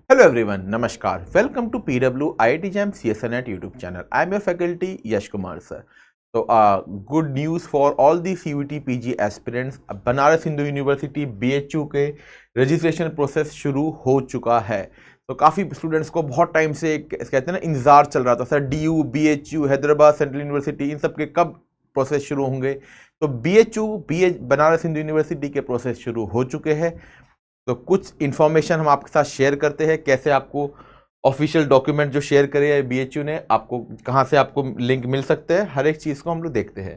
Hello everyone, Namaskar. Welcome to PW IIT Jam CSNet YouTube channel. I am your faculty Yash Kumar sir. So good news for all the CUET PG aspirants. Banaras Hindu university BHU के registration process शुरू हो चुका है। तो काफ़ी students को बहुत time से कहते हैं ना इंतजार चल रहा था sir, DU BHU Hyderabad central university इन सब के कब प्रोसेस शुरू होंगे। तो BHU बनारस हिंदू यूनिवर्सिटी के प्रोसेस शुरू हो चुके हैं। तो कुछ इन्फॉर्मेशन हम आपके साथ शेयर करते हैं, कैसे आपको ऑफिशियल डॉक्यूमेंट जो शेयर करे है BHU ने, आपको कहाँ से आपको लिंक मिल सकते हैं, हर एक चीज़ को हम लोग देखते हैं।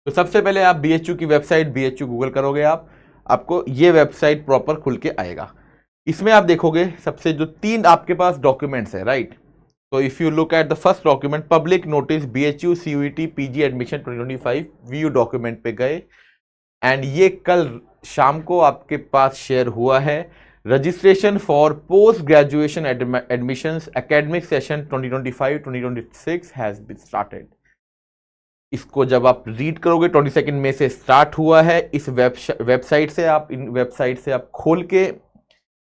तो सबसे पहले आप BHU की वेबसाइट BHU गूगल करोगे आपको ये वेबसाइट प्रॉपर खुल के आएगा। इसमें आप देखोगे सबसे जो तीन आपके पास डॉक्यूमेंट्स है, राइट। तो if you look at the first document public notice BHU CUET PG admission 2025 view document पे गए एंड ये कल शाम को आपके पास शेयर हुआ है। Registration for post graduation admissions academic session 2025-2026 has been started. इसको जब आप रीड करोगे 22 मई से स्टार्ट हुआ है। इस वेबसाइट से आप इन वेबसाइट से आप खोल के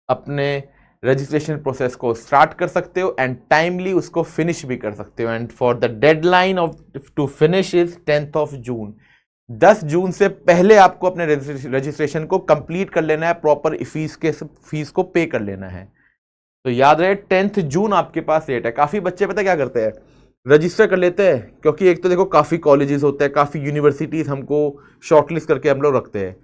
अपने रजिस्ट्रेशन प्रोसेस को स्टार्ट कर सकते हो एंड टाइमली उसको फिनिश भी कर सकते हो। And for the deadline of to finish is 10 June. 10 जून से पहले आपको अपने रजिस्ट्रेशन को कंप्लीट कर लेना है, प्रॉपर फीस को पे कर लेना है। तो याद रहे 10 जून आपके पास डेट है। काफ़ी बच्चे पता क्या करते हैं, रजिस्टर कर लेते हैं, क्योंकि एक तो देखो काफ़ी कॉलेजेस होते हैं, काफ़ी यूनिवर्सिटीज़ हमको शॉर्टलिस्ट करके हम लोग रखते हैं।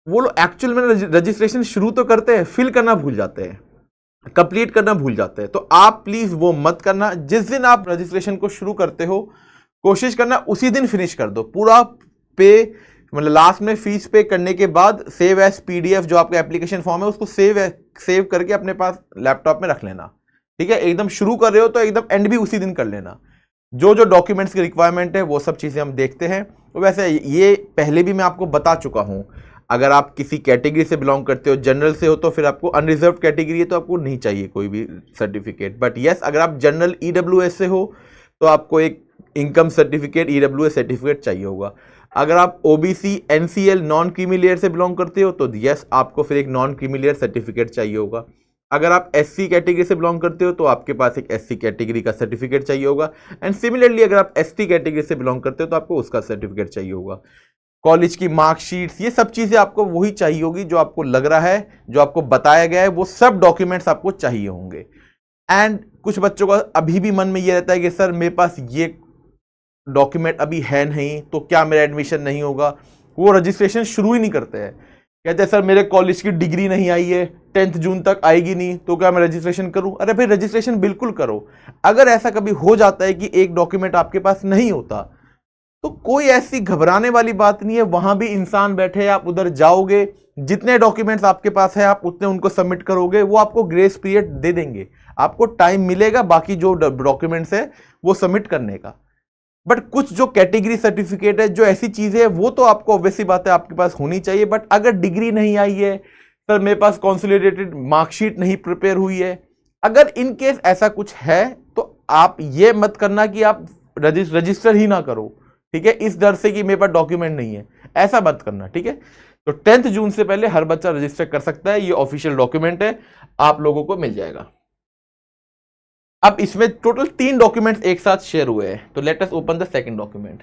वो लोग एक्चुअल में रजिस्ट्रेशन शुरू तो करते हैं, फिल करना भूल जाते हैं, कंप्लीट करना भूल जाते हैं। तो आप प्लीज़ वो मत करना। जिस दिन आप रजिस्ट्रेशन को शुरू करते हो कोशिश करना उसी दिन फिनिश कर दो पूरा पे, मतलब लास्ट में फीस पे करने के बाद सेव एज PDF जो आपका एप्लीकेशन फॉर्म है उसको सेव करके अपने पास लैपटॉप में रख लेना, ठीक है। एकदम शुरू कर रहे हो तो एकदम एंड भी उसी दिन कर लेना। जो जो डॉक्यूमेंट्स की रिक्वायरमेंट है वो सब चीज़ें हम देखते हैं। तो वैसे ये पहले भी मैं आपको बता चुका हूँ, अगर आप किसी कैटेगरी से बिलोंग करते हो, जनरल से हो, तो फिर आपको अनरिजर्व कैटेगरी है तो आपको नहीं चाहिए कोई भी सर्टिफिकेट। बट यस, अगर आप जनरल EWS से हो तो आपको एक इनकम सर्टिफिकेट EWS सर्टिफिकेट चाहिए होगा। अगर आप OBC NCL non creamy layer से बिलोंग करते हो तो यस आपको फिर एक नॉन क्रीमी लेयर सर्टिफिकेट चाहिए होगा। अगर आप SC कैटेगरी से बिलोंग करते हो तो आपके पास एक SC कैटेगरी का सर्टिफिकेट चाहिए होगा। एंड सिमिलरली अगर आप ST कैटेगरी से बिलोंग करते हो तो आपको उसका सर्टिफिकेट चाहिए होगा। कॉलेज की मार्कशीट्स, ये सब चीज़ें आपको वही चाहिए होगी जो आपको लग रहा है, जो आपको बताया गया है, वो सब डॉक्यूमेंट्स आपको चाहिए होंगे। एंड कुछ बच्चों का अभी भी मन में ये रहता है कि सर मेरे पास ये डॉक्यूमेंट अभी है नहीं तो क्या मेरा एडमिशन नहीं होगा। वो रजिस्ट्रेशन शुरू ही नहीं करते हैं, कहते हैं सर मेरे कॉलेज की डिग्री नहीं आई है, 10 जून तक आएगी नहीं, तो क्या मैं रजिस्ट्रेशन करूं। अरे भाई रजिस्ट्रेशन बिल्कुल करो। अगर ऐसा कभी हो जाता है कि एक डॉक्यूमेंट आपके पास नहीं होता तो कोई ऐसी घबराने वाली बात नहीं है, वहां भी इंसान बैठे, आप उधर जाओगे, जितने डॉक्यूमेंट्स आपके पास है आप उतने उनको सबमिट करोगे, वो आपको ग्रेस पीरियड दे देंगे, आपको टाइम मिलेगा बाकी जो डॉक्यूमेंट्स है वो सबमिट करने का। बट कुछ जो कैटेगरी सर्टिफिकेट है, जो ऐसी चीजें है, वो तो आपको ऑब्वियसली बात है आपके पास होनी चाहिए। बट अगर डिग्री नहीं आई है, सर मेरे पास कॉन्सोलिडेटेड मार्कशीट नहीं प्रिपेयर हुई है, अगर इन केस ऐसा कुछ है तो आप ये मत करना कि आप रजिस्टर ही ना करो, ठीक है, इस डर से कि मेरे पास डॉक्यूमेंट नहीं है, ऐसा मत करना, ठीक है। तो 10 जून से पहले हर बच्चा रजिस्टर कर सकता है, ये ऑफिशियल डॉक्यूमेंट है, आप लोगों को मिल जाएगा। अब इसमें टोटल 3 डॉक्यूमेंट्स एक साथ शेयर हुए हैं, तो let us open the second document.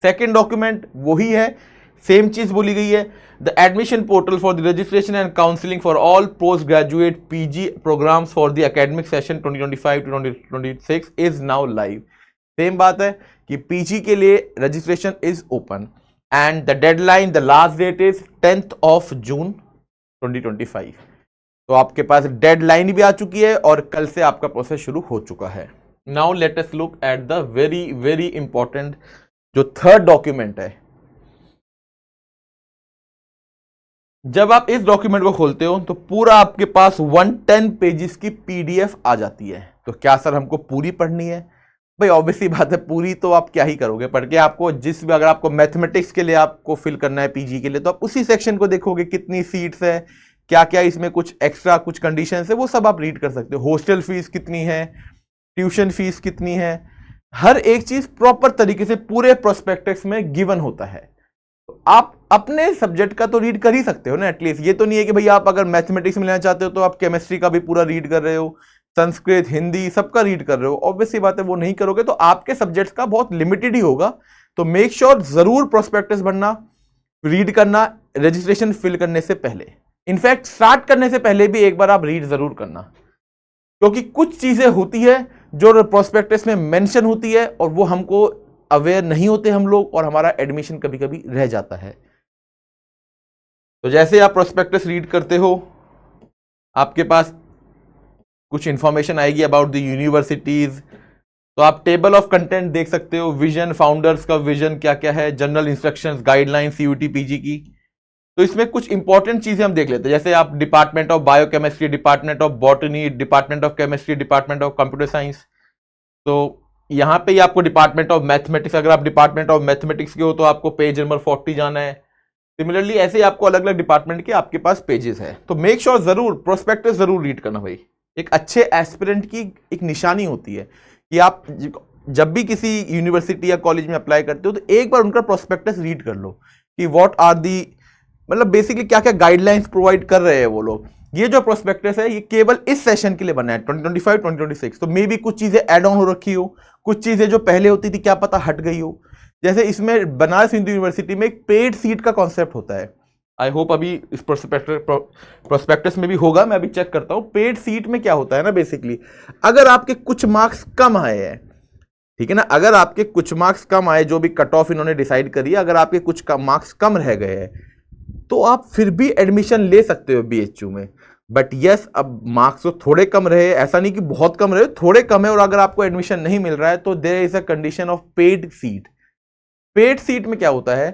Second document वही है, सेम चीज बोली गई है। The admission portal for the registration and counselling for all post graduate PG programmes for the academic session 2025-2026 is now live. Same बात है कि PG के लिए registration is open and the deadline, the last date is 10 June 2025। तो आपके पास deadline भी आ चुकी है और कल से आपका प्रोसेस शुरू हो चुका है। Now let us look at the very very important जो थर्ड डॉक्यूमेंट है। जब आप इस डॉक्यूमेंट को खोलते हो तो पूरा आपके पास 110 पेजेस की PDF आ जाती है। तो क्या सर हमको पूरी पढ़नी है? भाई ऑब्वियसली बात है, पूरी तो आप क्या ही करोगे पढ़ के। आपको जिस भी, अगर आपको मैथमेटिक्स के लिए आपको फिल करना है PG के लिए, तो आप उसी सेक्शन को देखोगे, कितनी सीट्स है, क्या क्या इसमें कुछ एक्स्ट्रा कुछ कंडीशंस है, वो सब आप रीड कर सकते हो। हॉस्टल फीस कितनी है, ट्यूशन फीस कितनी है, हर एक चीज प्रॉपर तरीके से पूरे प्रोस्पेक्टस में गिवन होता है। आप अपने सब्जेक्ट का तो रीड कर ही सकते हो ना एटलीस्ट। ये तो नहीं है कि भाई आप अगर मैथमेटिक्स में लेना चाहते हो तो आप केमिस्ट्री का भी पूरा रीड कर रहे हो, संस्कृत, हिंदी सबका रीड कर रहे हो। ऑब्वियस सी बात है वो नहीं करोगे तो आपके सब्जेक्ट्स का बहुत लिमिटेड ही होगा। तो मेक श्योर जरूर प्रोस्पेक्टस भरना, रीड करना रजिस्ट्रेशन फिल करने से पहले। इनफैक्ट स्टार्ट करने से पहले भी एक बार आप रीड जरूर करना, क्योंकि कुछ चीजें होती है जो प्रोस्पेक्टस में मेंशन होती है और वो हमको अवेयर नहीं होते हम लोग, और हमारा एडमिशन कभी कभी रह जाता है। तो जैसे आप प्रोस्पेक्टस रीड करते हो आपके पास कुछ इंफॉर्मेशन आएगी अबाउट द यूनिवर्सिटीज। तो आप टेबल ऑफ कंटेंट देख सकते हो, विजन, फाउंडर्स का विजन क्या क्या है, general instructions, guideline CUET PG की। तो इसमें कुछ इंपॉर्टेंट चीजें हम देख लेते हैं, जैसे आप department of biochemistry, department of botany, department of chemistry, department of computer science. तो यहाँ पे ही आपको डिपार्टमेंट ऑफ मैथमेटिक्स, अगर आप डिपार्टमेंट ऑफ मैथमेटिक्स के हो तो आपको पेज नंबर 40 जाना है। सिमिलरली ऐसे ही आपको अलग अलग डिपार्टमेंट के आपके पास पेजेस है। तो मेक श्योर जरूर प्रोस्पेक्टस जरूर रीड करना भाई। एक अच्छे एस्पिरेंट की एक निशानी होती है कि आप जब भी किसी यूनिवर्सिटी या कॉलेज में अप्लाई करते हो तो एक बार उनका प्रोस्पेक्टस रीड कर लो कि व्हाट आर दी, मतलब बेसिकली क्या क्या गाइडलाइंस प्रोवाइड कर रहे हैं वो लोग। ये जो प्रोस्पेक्टस है ये केवल इस सेशन के लिए बना है 2025 2026। तो मे भी कुछ चीजें ऐड ऑन हो रखी हो, कुछ चीजें जो पहले होती थी क्या पता हट गई हो। जैसे इसमें बनारस हिंदू यूनिवर्सिटी में एक पेड सीट का कॉन्सेप्ट होता है। आई होप अभी इस प्रोस्पेक्टस में भी होगा, मैं अभी चेक करता हूं। पेड सीट में क्या होता है ना, बेसिकली अगर आपके कुछ मार्क्स कम आए हैं, ठीक है ना, अगर आपके कुछ मार्क्स कम आए, जो भी कट ऑफ इन्होंने डिसाइड करी है, अगर आपके कुछ मार्क्स कम रह गए हैं तो आप फिर भी एडमिशन ले सकते हो बीएचयू में। बट यस, अब मार्क्स तो थोड़े कम रहे, ऐसा नहीं कि बहुत कम रहे, थोड़े कम है, और अगर आपको एडमिशन नहीं मिल रहा है तो there is a condition of paid seat. Paid seat में क्या होता है,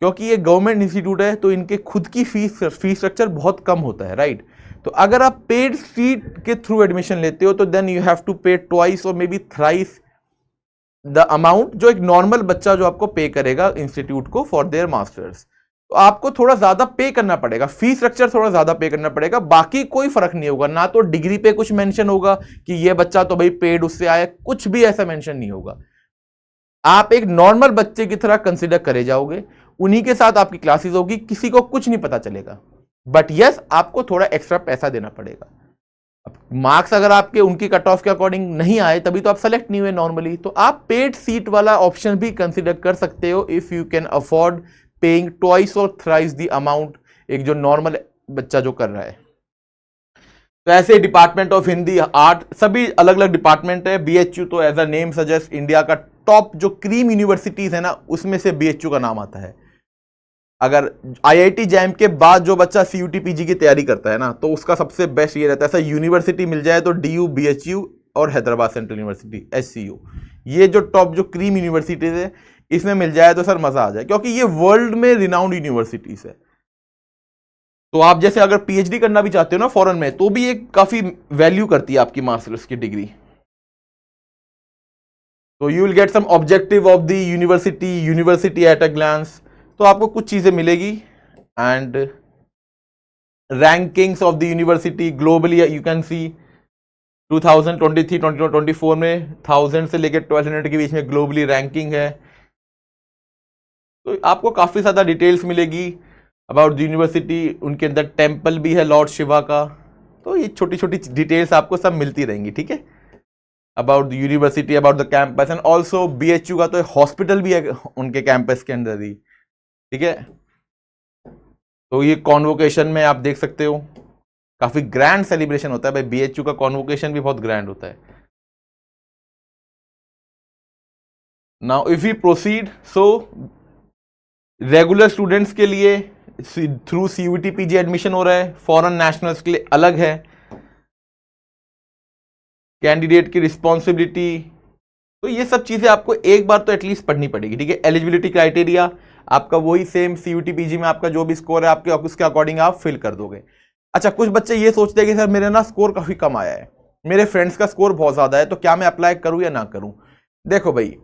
क्योंकि ये गवर्नमेंट इंस्टीट्यूट है तो इनके खुद की फीस स्ट्रक्चर बहुत कम होता है, राइट। तो अगर आप पेड सीट के थ्रू एडमिशन लेते हो तो देन यू हैव टू पे ट्वाइस और may be thrice the amount जो एक नॉर्मल बच्चा जो आपको पे करेगा इंस्टीट्यूट को फॉर देयर मास्टर्स। तो आपको थोड़ा ज्यादा पे करना पड़ेगा, फी स्ट्रक्चर थोड़ा ज्यादा पे करना पड़ेगा, बाकी कोई फर्क नहीं होगा। ना तो डिग्री पे कुछ मेंशन होगा कि ये बच्चा तो भाई पेड उससे आया, कुछ भी ऐसा मेंशन नहीं होगा। आप एक नॉर्मल बच्चे की तरह कंसिडर करे जाओगे, उन्हीं के साथ आपकी क्लासेस होगी, किसी को कुछ नहीं पता चलेगा। बट यस, आपको थोड़ा एक्स्ट्रा पैसा देना पड़ेगा। मार्क्स अगर आपके उनकी कट ऑफ के अकॉर्डिंग नहीं आए तभी तो आप सेलेक्ट नहीं हुए नॉर्मली, तो आप पेड सीट वाला ऑप्शन भी कंसिडर कर सकते हो if you can afford paying twice और थ्राइस द अमाउंट एक जो नॉर्मल बच्चा जो कर रहा है। तो ऐसे डिपार्टमेंट ऑफ हिंदी, आर्ट, सभी अलग अलग डिपार्टमेंट है। बीएचयू तो as a name suggest India का टॉप जो क्रीम यूनिवर्सिटीज है ना उसमें से बीएचयू का नाम आता है। अगर आईआईटी जैम के बाद जो बच्चा सीयूटी पीजी की तैयारी करता है ना तो उसका सबसे बेस्ट ये रहता है, ऐसा यूनिवर्सिटी मिल जाए तो डीयू, बीएचयू और हैदराबाद सेंट्रल यूनिवर्सिटी एचसीयू, ये जो टॉप जो क्रीम यूनिवर्सिटीज है इसमें मिल जाए तो सर मजा आ जाए, क्योंकि ये वर्ल्ड में रिनाउंड यूनिवर्सिटीज है। तो आप जैसे अगर पीएचडी करना भी चाहते हो ना फॉरेन में तो भी एक काफी वैल्यू करती है आपकी मास्टर्स की डिग्री। तो you will get some objective of the university at a glance. तो आपको कुछ चीजें मिलेगी and rankings of the university globally you can see 2023-2024 में 1000 से लेकर 1200 के बीच में ग्लोबली रैंकिंग है। तो आपको काफी ज्यादा डिटेल्स मिलेगी अबाउट द यूनिवर्सिटी। उनके अंदर टेम्पल भी है लॉर्ड शिवा का। तो ये छोटी छोटी डिटेल्स आपको सब मिलती रहेंगी, ठीक है, about the university, about the campus and also BHU का तो हॉस्पिटल भी है उनके कैंपस के अंदर ही, ठीक है। तो ये कॉन्वोकेशन में आप देख सकते हो काफी ग्रैंड सेलिब्रेशन होता है भाई, बीएचयू का कॉन्वोकेशन भी बहुत ग्रैंड होता है। Now if we proceed, so regular students के लिए थ्रू सीयूटी पीजी एडमिशन हो रहा है, फॉरेन नेशनल्स के लिए अलग है। कैंडिडेट की रिस्पॉन्सिबिलिटी, तो ये सब चीजें आपको एक बार तो एटलीस्ट पढ़नी पड़ेगी, ठीक है। एलिजिबिलिटी क्राइटेरिया आपका वही सेम सीयूटी पीजी में आपका जो भी स्कोर है आपके उसके अकॉर्डिंग आप फिल कर दोगे। अच्छा, कुछ बच्चे ये सोचते हैं कि सर मेरे ना स्कोर काफी कम आया है, मेरे फ्रेंड्स का स्कोर बहुत ज्यादा है, तो क्या मैं अप्लाई करूं या ना करूं। देखो भाई,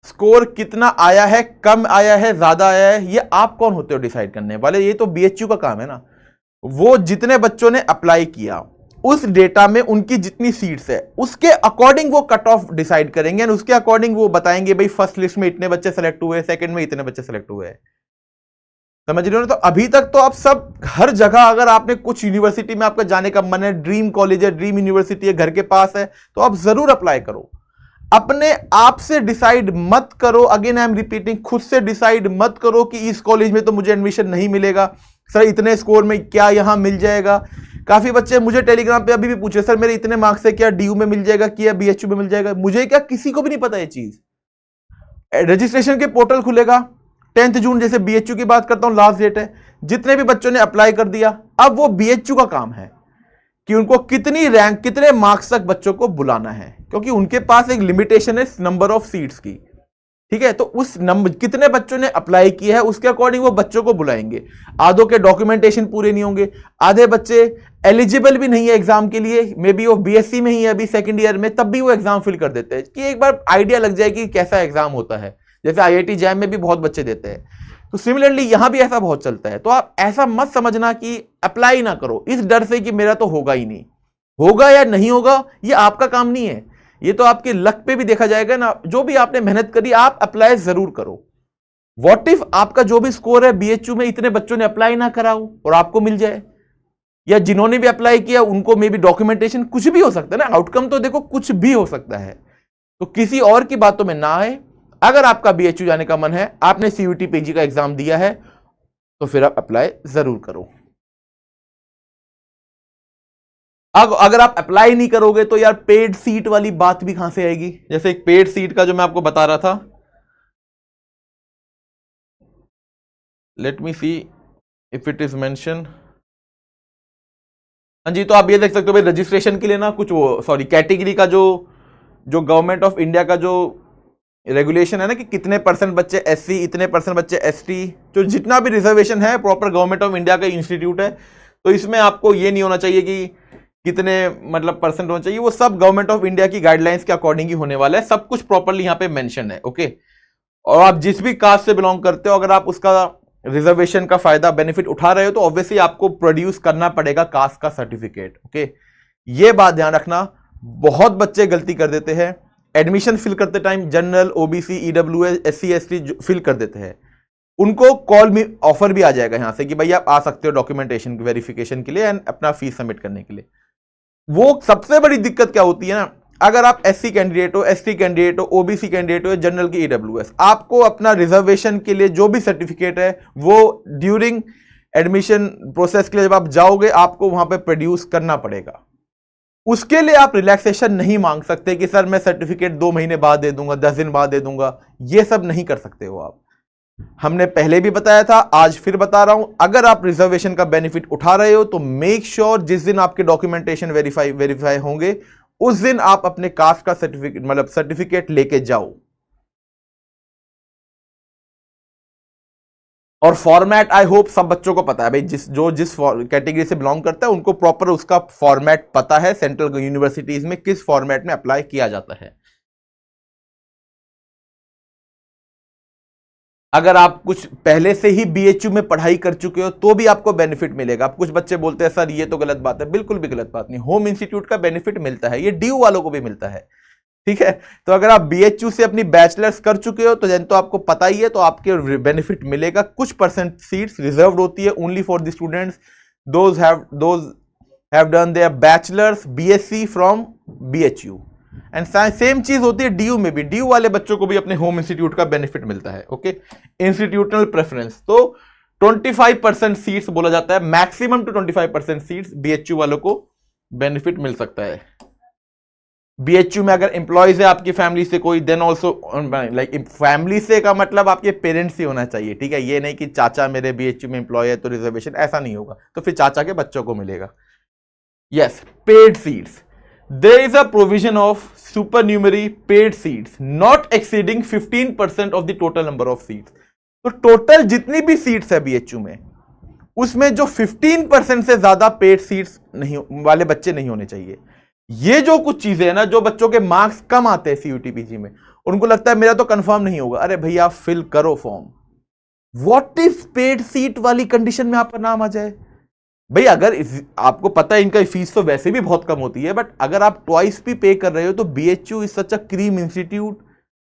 स्कोर कितना आया है, कम आया है, ज्यादा आया है, ये आप कौन होते हो डिसाइड करने वाले, ये तो बीएचयू का काम है ना। वो जितने बच्चों ने अप्लाई किया उस डेटा में उनकी जितनी सीट्स है उसके अकॉर्डिंग वो कट ऑफ डिसाइड करेंगे और उसके अकॉर्डिंग वो बताएंगे भाई फर्स्ट लिस्ट में इतने बच्चे सेलेक्ट हुए, सेकंड में इतने बच्चे सेलेक्ट हुए। समझ रहे हो ना? तो अभी तक तो आप सब हर जगह, अगर आपने कुछ यूनिवर्सिटी में आपका जाने का मन है, ड्रीम कॉलेज है, ड्रीम यूनिवर्सिटी है, घर के पास है, तो आप जरूर अप्लाई करो। अपने आप से डिसाइड मत करो, अगेन आई एम रिपीटिंग, खुद से डिसाइड मत करो कि इस कॉलेज में तो मुझे एडमिशन नहीं मिलेगा, सर इतने स्कोर में क्या यहां मिल जाएगा। काफी बच्चे मुझे टेलीग्राम पे अभी भी पूछे, सर मेरे इतने मार्क्स से क्या डीयू में मिल जाएगा, क्या बीएचयू में मिल जाएगा। मुझे क्या, किसी को भी नहीं पता ये चीज। रजिस्ट्रेशन के पोर्टल खुलेगा 10 जून, जैसे बीएचयू की बात करता हूं, लास्ट डेट है। जितने भी बच्चों ने अप्लाई कर दिया, अब वो बीएचयू का काम है कि उनको कितनी रैंक, कितने मार्क्स तक बच्चों को बुलाना है, क्योंकि उनके पास एक लिमिटेशन है नंबर ऑफ सीट्स की। ठीक है, तो उस नंबर, कितने बच्चों ने अप्लाई किया है उसके अकॉर्डिंग वो बच्चों को बुलाएंगे। आधों के डॉक्यूमेंटेशन पूरे नहीं होंगे, आधे बच्चे एलिजिबल भी नहीं है एग्जाम के लिए, मे बी वो बीएससी में ही है अभी सेकंड ईयर में, तब भी वो एग्जाम फिल कर देते हैं कि एक बार आइडिया लग जाए कि कैसा एग्जाम होता है। जैसे आईआईटी जैम में भी बहुत बच्चे देते हैं, तो सिमिलरली यहां भी ऐसा बहुत चलता है। तो आप ऐसा मत समझना कि अप्लाई ना करो इस डर से कि मेरा तो होगा ही नहीं। होगा या नहीं होगा ये आपका काम नहीं है, ये तो आपके लक पे भी देखा जाएगा ना। जो भी आपने मेहनत करी, आप अप्लाई जरूर करो। व्हाट इफ आपका जो भी स्कोर है बीएचयू में, इतने बच्चों ने अप्लाई ना करा हो और आपको मिल जाए, या जिन्होंने भी अप्लाई किया उनको मे बी डॉक्यूमेंटेशन, कुछ भी हो सकता है ना, आउटकम तो देखो कुछ भी हो सकता है। तो किसी और की बातों में ना आए। अगर आपका बीएचयू जाने का मन है, आपने सीयूटी पीजी का एग्जाम दिया है, तो फिर आप अप्लाई जरूर करो। अगर आप अप्लाई नहीं करोगे तो यार पेड सीट वाली बात भी कहां से आएगी। जैसे एक पेड सीट का जो मैं आपको बता रहा था, let me see if it is mention. हाँ जी, तो आप ये देख सकते हो भाई, रजिस्ट्रेशन के लिए ना कुछ वो, सॉरी, कैटेगरी का जो गवर्नमेंट ऑफ इंडिया का जो रेगुलेशन है ना, कि कितने परसेंट बच्चे एससी, इतने परसेंट बच्चे एसटी, जो जितना भी रिजर्वेशन है प्रॉपर गवर्नमेंट ऑफ इंडिया का इंस्टीट्यूट है। तो इसमें आपको ये नहीं होना चाहिए कि कितने मतलब परसेंट होना चाहिए, वो सब गवर्नमेंट ऑफ इंडिया की गाइडलाइंस के अकॉर्डिंग ही होने वाला है, सब कुछ प्रॉपरली यहां पे मेंशन है। ओके, और आप जिस भी कास्ट से बिलोंग करते हो, अगर आप उसका रिजर्वेशन का फायदा, बेनिफिट उठा रहे हो, तो ऑब्वियसली आपको प्रोड्यूस करना पड़ेगा कास्ट का सर्टिफिकेट। ओके, ये बात ध्यान रखना। बहुत बच्चे गलती कर देते हैं, एडमिशन फिल करते time general, OBC, EWS, SC, ST fill कर देते हैं, उनको कॉल में ऑफर भी आ जाएगा यहां से कि भाई आप आ सकते हो डॉक्यूमेंटेशन वेरिफिकेशन के लिए एंड अपना फीस सबमिट करने के लिए। वो सबसे बड़ी दिक्कत क्या होती है ना, अगर आप एससी कैंडिडेट हो, एसटी कैंडिडेट हो, ओबीसी कैंडिडेट हो, जनरल की ईडब्ल्यूएस, आपको अपना रिजर्वेशन के लिए जो भी सर्टिफिकेट है वो ड्यूरिंग एडमिशन प्रोसेस के लिए जब आप जाओगे, आपको वहां पे प्रोड्यूस करना पड़ेगा। उसके लिए आप रिलैक्सेशन नहीं मांग सकते कि सर मैं सर्टिफिकेट 2 महीने बाद दे दूंगा, 10 दिन बाद दे दूंगा, ये सब नहीं कर सकते हो आप। हमने पहले भी बताया था, आज फिर बता रहा हूं, अगर आप रिजर्वेशन का बेनिफिट उठा रहे हो तो मेक श्योर जिस दिन आपके डॉक्यूमेंटेशन वेरीफाई होंगे, उस दिन आप अपने कास्ट का सर्टिफिकेट, मतलब सर्टिफिकेट लेके जाओ। और फॉर्मेट आई होप सब बच्चों को पता है भाई, जिस कैटेगरी से बिलोंग करता है उनको प्रॉपर उसका फॉर्मेट पता है, सेंट्रल यूनिवर्सिटीज में किस फॉर्मेट में अप्लाई किया जाता है। अगर आप कुछ पहले से ही बीएचयू में पढ़ाई कर चुके हो तो भी आपको बेनिफिट मिलेगा। कुछ बच्चे बोलते हैं सर ये तो गलत बात है, बिल्कुल भी गलत बात नहीं, होम इंस्टीट्यूट का बेनिफिट मिलता है, ये डीयू वालों को भी मिलता है। ठीक है, तो अगर आप बीएचयू से अपनी बैचलर्स कर चुके हो तो तो आपको पता ही है, तो आपके बेनिफिट मिलेगा। कुछ परसेंट सीट्स रिजर्व्ड होती है only for the students those have done their bachelors BSc from BHU. And same चीज होती है डीयू में भी, डीयू वाले बच्चों को भी अपने होम इंस्टीट्यूट का बेनिफिट मिलता है। ओके, इंस्टीट्यूशनल प्रेफरेंस, तो 25% सीट्स बोला जाता है, मैक्सिमम टू 25% सीट्स बीएचयू वालों को बेनिफिट मिल सकता है। बीएचयू में अगर एम्प्लॉयज है आपकी फैमिली से कोई, देन ऑल्सो लाइक, फैमिली से का मतलब आपके पेरेंट्स ही होना चाहिए। ठीक है, ये नहीं कि चाचा मेरे बीएचयू में एम्प्लॉय है तो रिजर्वेशन, ऐसा नहीं होगा, तो फिर चाचा के बच्चों को मिलेगा। Yes, paid seats, there is a provision of supernumerary paid seats not exceeding 15% of the total number of seats। तो टोटल जितनी भी सीट्स है बीएचयू में, उसमें जो 15% से ज्यादा पेड सीट्स नहीं वाले बच्चे नहीं होने चाहिए। ये जो कुछ चीजें है ना, जो बच्चों के मार्क्स कम आते हैं सीयूटी पीजी में, उनको लगता है मेरा तो कंफर्म नहीं होगा, अरे भैया फिल करो form. What if paid seat वाली कंडीशन में आपका नाम आ जाए? भाई अगर आपको पता है इनका फीस तो वैसे भी बहुत कम होती है, बट अगर आप ट्वाइस भी पे कर रहे हो तो BHU is such a cream institute.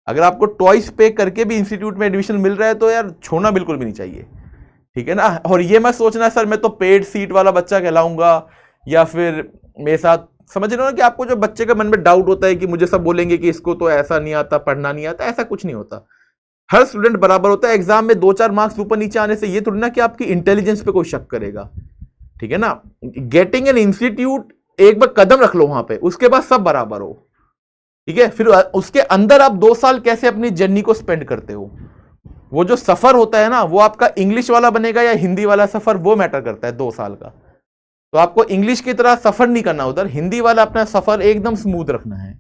अगर आपको ट्वाइस पे करके भी इंस्टीट्यूट में एडमिशन मिल रहा है तो यार छोड़ना बिल्कुल भी नहीं चाहिए। ठीक है ना। और ये मत सोचना सर मैं तो पेड सीट वाला बच्चा कहलाऊंगा, या फिर मेरे साथ, समझ रहे हो ना कि आपको जो बच्चे के मन में डाउट होता है कि मुझे सब बोलेंगे कि इसको तो ऐसा नहीं आता, पढ़ना नहीं आता, ऐसा कुछ नहीं होता। हर स्टूडेंट बराबर होता है। एग्जाम में 2-4 मार्क्स ऊपर नीचे आने से ये थोड़ी ना कि आपकी इंटेलिजेंस पे कोई शक करेगा, ठीक है ना। गेटिंग एन इंस्टीट्यूट, एक बार कदम रख लो वहां पे, उसके बाद सब बराबर हो, ठीक है। फिर उसके अंदर आप 2 साल कैसे अपनी जर्नी को स्पेंड करते हो, वो जो सफर होता है ना, वो आपका इंग्लिश वाला बनेगा या हिंदी वाला सफर, वो मैटर करता है 2 साल का। तो आपको इंग्लिश की तरह सफर नहीं करना उधर, हिंदी वाला अपना सफर एकदम स्मूथ रखना है।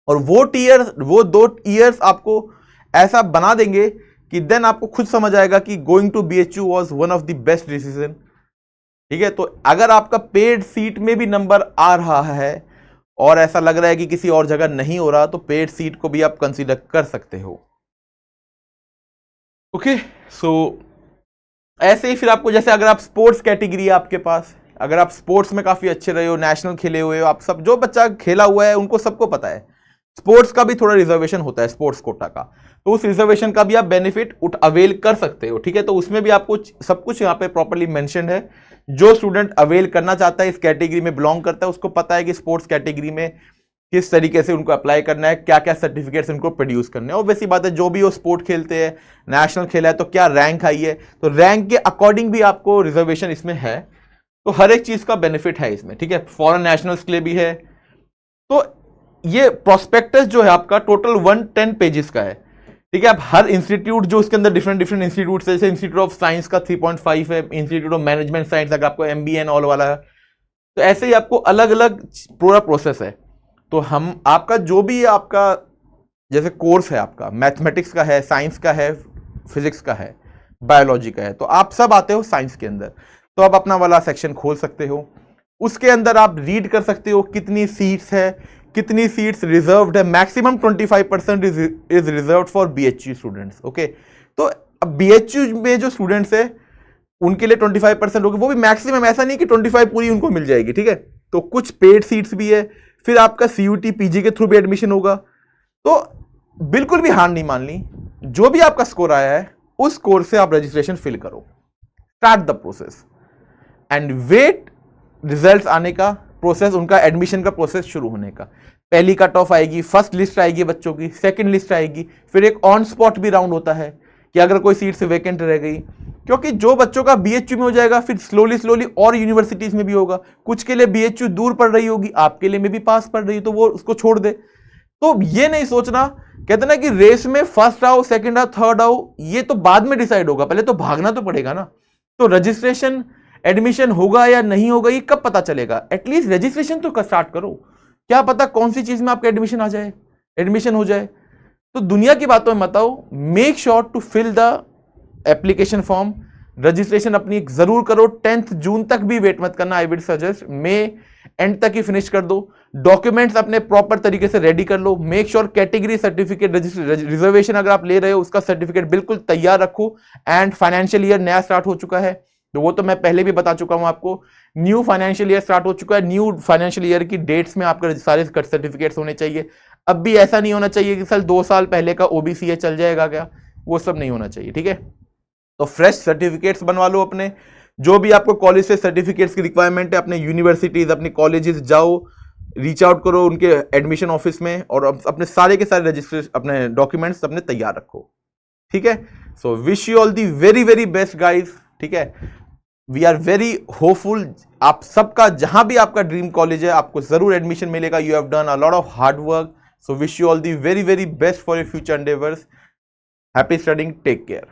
और वो 2 ईयर्स आपको ऐसा बना देंगे कि देन आपको खुद समझ आएगा कि going to BHU was one of the best decision, ठीक है। तो अगर आपका पेड सीट में भी नंबर आ रहा है और ऐसा लग रहा है कि किसी और जगह नहीं हो रहा, तो पेड सीट को भी आप कंसीडर कर सकते हो। ओके, सो ऐसे ही फिर आपको, जैसे अगर आप स्पोर्ट्स कैटेगरी है आपके पास, अगर आप स्पोर्ट्स में काफी अच्छे रहे हो, नेशनल खेले हुए हो, आप सब, जो बच्चा खेला हुआ है उनको सबको पता है स्पोर्ट्स का भी थोड़ा रिजर्वेशन होता है, स्पोर्ट्स कोटा का। तो उस रिजर्वेशन का भी आप बेनिफिट अवेल कर सकते हो, ठीक है। तो उसमें भी आपको सब कुछ यहाँ पे प्रॉपर्ली मेंशन है। जो स्टूडेंट अवेल करना चाहता है, इस कैटेगरी में बिलोंग करता है, उसको पता है कि स्पोर्ट्स कैटेगरी में किस तरीके से उनको अप्लाई करना है, क्या क्या सर्टिफिकेट्स उनको प्रोड्यूस करने हैं। ऑब्वियसली बात है, जो भी वो स्पोर्ट खेलते हैं, नेशनल खेला है तो क्या रैंक आई है, तो रैंक के अकॉर्डिंग भी आपको रिजर्वेशन इसमें है। तो हर एक चीज का बेनिफिट है इसमें, ठीक है। फॉरेन नेशनल्स के लिए भी है। तो ये प्रोस्पेक्टस जो है आपका टोटल 110 पेजेस का है, ठीक है। अब हर इंस्टीट्यूट जो उसके अंदर डिफरेंट इंस्टीट्यूट है, जैसे इंस्टीट्यूट ऑफ साइंस का 3.5 है, इंस्टीट्यूट ऑफ मैनेजमेंट साइंस अगर आपको MBA एंड ऑल वाला है, तो ऐसे ही आपको अलग अलग पूरा प्रोसेस है। तो हम आपका जो भी आपका जैसे कोर्स है, आपका मैथमेटिक्स का है, साइंस का है, फिजिक्स का है, बायोलॉजी का है, तो आप सब आते हो साइंस के अंदर, तो आप अपना वाला सेक्शन खोल सकते हो। उसके अंदर आप रीड कर सकते हो कितनी सीट्स है, कितनी सीट्स रिजर्व्ड है। Maximum 25% is reserved for BHU students, okay. तो अब BHU में जो स्टूडेंट्स है उनके लिए 25% होगी, वो भी मैक्सिमम, ऐसा नहीं कि 25 पूरी उनको मिल जाएगी, ठीक है। तो कुछ पेड सीट्स भी है। फिर आपका CUT PG के थ्रू भी एडमिशन होगा। तो बिल्कुल भी हार नहीं मान ली, जो भी आपका स्कोर आया है उस स्कोर से आप रजिस्ट्रेशन फिल करो, start the process and wait results आने का, प्रोसेस उनका एडमिशन का प्रोसेस शुरू होने का। पहली कट ऑफ आएगी, फर्स्ट लिस्ट आएगी बच्चों की, सेकंड लिस्ट आएगी, फिर एक ऑन स्पॉट भी राउंड होता है कि अगर कोई सीट से वैकेंट रह गई, क्योंकि जो बच्चों का BHU में हो जाएगा फिर स्लोली और यूनिवर्सिटीज में भी होगा। कुछ के लिए BHU दूर पड़ रही होगी, आपके लिए में भी पास पड़ रही है, तो वो उसको छोड़ दे। तो ये नहीं सोचना, कहते ना कि रेस में फर्स्ट आओ, सेकंड आओ, थर्ड आओ, ये तो बाद में डिसाइड होगा, पहले तो भागना तो पड़ेगा ना। तो रजिस्ट्रेशन, एडमिशन होगा या नहीं होगा ये कब पता चलेगा, एटलीस्ट रजिस्ट्रेशन तो स्टार्ट करो। क्या पता कौन सी चीज में आपका एडमिशन आ जाए, एडमिशन हो जाए। तो दुनिया की बातों में मत आओ, make sure to fill the application form, registration अपनी जरूर करो। 10th जून तक भी वेट मत करना, I will suggest May end तक ही फिनिश कर दो। डॉक्यूमेंट्स अपने प्रॉपर तरीके से रेडी कर लो। Make sure category certificate, reservation अगर आप ले रहे हो उसका सर्टिफिकेट बिल्कुल तैयार रखो। एंड फाइनेंशियल ईयर नया स्टार्ट हो चुका है, तो वो तो मैं पहले भी बता चुका हूं आपको। न्यू फाइनेंशियल ईयर स्टार्ट हो चुका है, न्यू फाइनेंशियल ईयर की डेट्स में आपके सारे सर्टिफिकेट्स होने चाहिए। अब भी ऐसा नहीं होना चाहिए कि सर 2 साल पहले का OBC है चल जाएगा क्या, वो सब नहीं होना चाहिए, ठीक है। तो फ्रेश सर्टिफिकेट्स बनवा लो अपने, जो भी आपको कॉलेज से सर्टिफिकेट्स की रिक्वायरमेंट है, अपने यूनिवर्सिटीज, अपने कॉलेजेस जाओ, रीच आउट करो उनके एडमिशन ऑफिस में, और अपने सारे के सारे रजिस्ट्रेशन, अपने डॉक्यूमेंट्स अपने तैयार रखो, ठीक है। सो wish you all the very very best guys, ठीक है। वी आर वेरी होपफुल, आप सबका जहां भी आपका ड्रीम कॉलेज है आपको जरूर एडमिशन मिलेगा। You have done a lot of hard work, so wish you all the very very best for your future endeavours. Happy studying, take care.